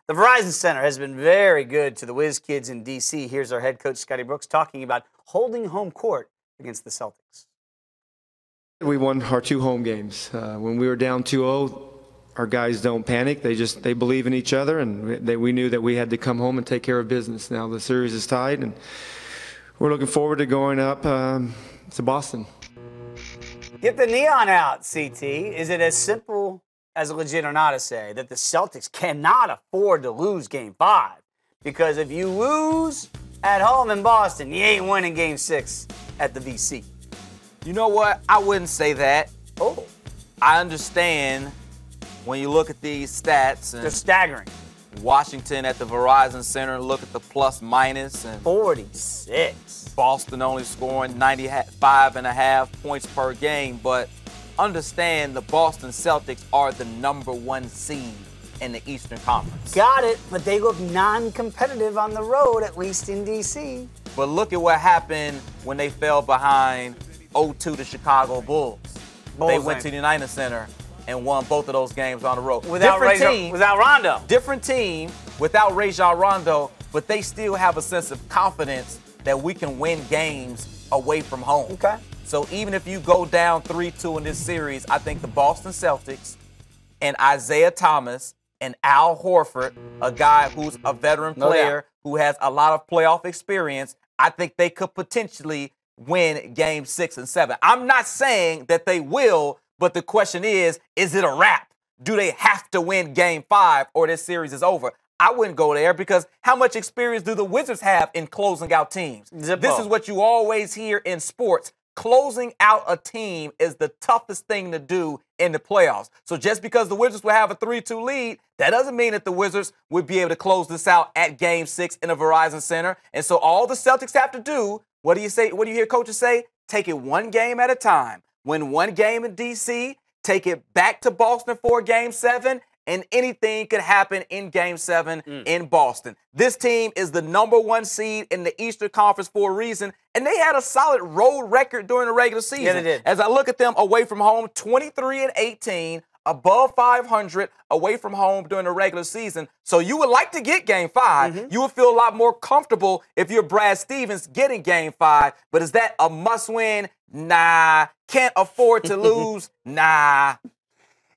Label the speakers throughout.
Speaker 1: The Verizon Center has been very good to the Wiz kids in D.C. Here's our head coach, Scotty Brooks, talking about holding home court against the Celtics.
Speaker 2: We won our 2 home games. When we were down 2-0, our guys don't panic. They believe in each other, and we knew that we had to come home and take care of business. Now the series is tied, and we're looking forward to going up to Boston.
Speaker 1: Get the neon out, CT. Is it as simple as a legit or not to say that the Celtics cannot afford to lose Game 5? Because if you lose at home in Boston, you ain't winning Game 6 at the VC.
Speaker 3: You know what? I wouldn't say that.
Speaker 1: Oh.
Speaker 3: I understand when you look at these stats. And
Speaker 1: they're staggering.
Speaker 3: Washington at the Verizon Center, look at the plus minus. And
Speaker 1: 46.
Speaker 3: Boston only scoring 95.5 points per game. But understand the Boston Celtics are the #1 seed in the Eastern Conference.
Speaker 1: Got it, but they look non-competitive on the road, at least in D.C.
Speaker 3: But look at what happened when they fell behind 0-2 to Chicago Bulls. They went to the United Center and won both of those games on the road.
Speaker 1: Without Rondo.
Speaker 3: Different team without Rajon Rondo, but they still have a sense of confidence that we can win games away from home.
Speaker 1: Okay.
Speaker 3: So even if you go down 3-2 in this series, I think the Boston Celtics and Isaiah Thomas and Al Horford, a guy who's a veteran player who has a lot of playoff experience, I think they could potentially win Game 6 and 7. I'm not saying that they will, but the question is it a wrap? Do they have to win Game 5 or this series is over? I wouldn't go there because how much experience do the Wizards have in closing out teams? This is what you always hear in sports. Closing out a team is the toughest thing to do in the playoffs. So just because the Wizards will have a 3-2 lead, that doesn't mean that the Wizards would be able to close this out at Game 6 in the Verizon Center. And so all the Celtics have to do, what do you say? What do you hear coaches say? Take it one game at a time. Win one game in D.C., take it back to Boston for Game 7, and anything could happen in Game 7 in Boston. This team is the #1 seed in the Eastern Conference for a reason, and they had a solid road record during the regular season.
Speaker 1: Yeah, they did.
Speaker 3: As I look at them away from home, 23-18, above 500 away from home during the regular season. So you would like to get Game 5. You would feel a lot more comfortable if you're Brad Stevens getting Game 5. But is that a must-win? Nah. Can't afford to lose? Nah.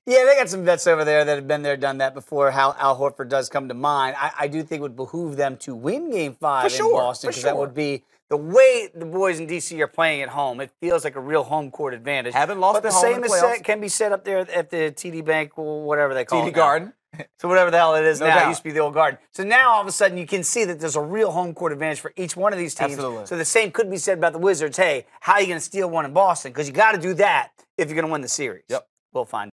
Speaker 1: Yeah, they got some vets over there that have been there, done that before. How Al Horford does come to mind. I do think it would behoove them to win Game 5 in Boston because that would be the way the boys in D.C. are playing at home. It feels like a real home court advantage.
Speaker 3: Haven't lost at home in the playoffs.
Speaker 1: Can be said up there at the TD Bank, whatever they call it.
Speaker 3: TD Garden.
Speaker 1: So whatever the hell it is
Speaker 3: No
Speaker 1: now.
Speaker 3: doubt.
Speaker 1: It used to be the old Garden. So now all of a sudden you can see that there's a real home court advantage for each one of these teams.
Speaker 3: Absolutely.
Speaker 1: So the same could be said about the Wizards. Hey, how are you going to steal one in Boston? Because you got to do that if you're going to win the series.
Speaker 3: Yep.
Speaker 1: We'll find out.